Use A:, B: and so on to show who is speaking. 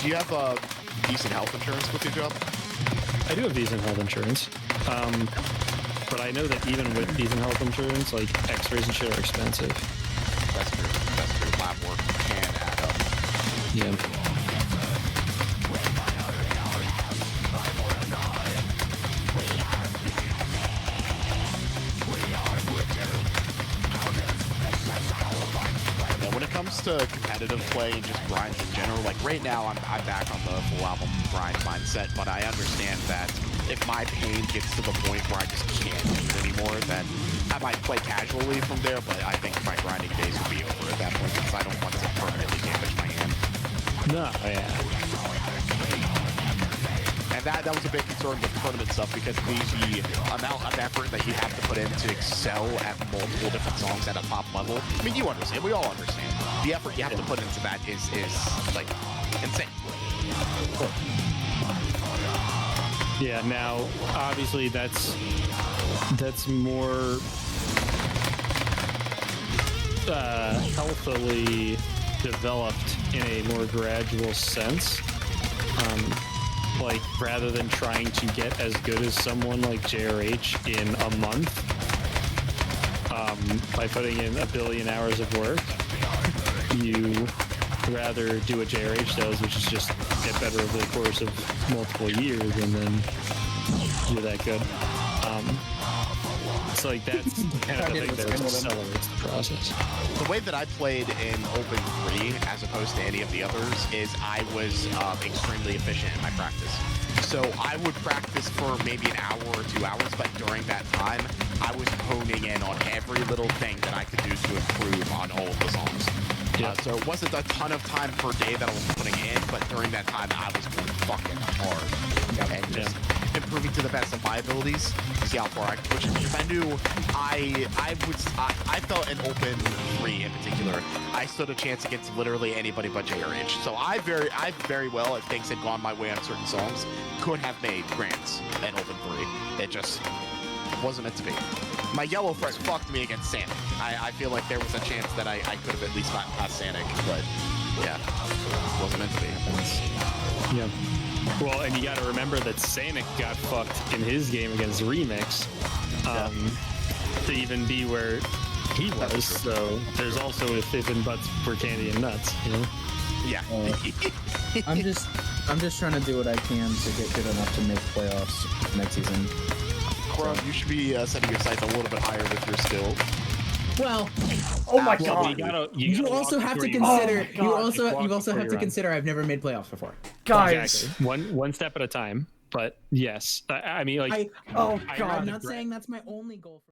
A: Do you have decent health insurance with your job?
B: I do have decent health insurance. But I know that even with decent health insurance, like x-rays and shit are expensive.
A: That's true. That's true. Lab work can add up.
B: Yeah.
A: When it comes to competitive play and just grinds in general, like right now I'm back on the full album grind mindset, but I understand that if my pain gets to the point where I just can't do it anymore, then I might play casually from there, but I think my grinding days will be over at that point because I don't want to permanently damage my hand.
B: No, yeah.
A: And that was a big concern with tournament stuff because the amount of effort that you have to put in to excel at multiple different songs at a top level. I mean, you understand. We all understand. The effort you have to put into that is like insane.
B: Yeah. Now, obviously, that's more healthily developed in a more gradual sense. Like, rather than trying to get as good as someone like JRH in a month by putting in 1 billion hours of work, you rather do what JRH does, which is just get better over the course of multiple years and then you're that good. So like that's kind of the thing that accelerates the process.
A: The way that I played in Open 3 as opposed to any of the others is I was extremely efficient in my practice. So I would practice for maybe an hour or 2 hours, but during that time, I was honing in on every little thing that I could do to improve on all of the songs.
B: Yeah.
A: So it wasn't a ton of time per day that I was putting in, but during that time, I was going fucking hard. And just improving to the best of my abilities to see how far I could push it. Because I knew I felt in Open 3 in particular, I stood a chance against literally anybody but JRH. So I very well, if things had gone my way on certain songs, could have made grants in Open 3. It just wasn't meant to be. My yellow threat fucked me against Sanic. I feel like there was a chance that I could have at least gotten past Sanic, but yeah, wasn't meant to be.
B: Yeah. Well, and you got to remember that Sanic got fucked in his game against Remix to even be where he was. So there's also if and buts for candy and nuts, you know?
A: Yeah.
C: I'm just trying to do what I can to get good enough to make playoffs next season.
A: Crum, you should be setting your sights a little bit higher with your skill.
C: Well,
D: Oh my
B: Well,
D: god.
C: you also have to consider. You also have to consider. I've never made playoffs before.
D: Guys.
B: Exactly. One step at a time. But yes, I mean, like,
D: Oh
C: I'm
D: god.
C: not saying that's my only goal.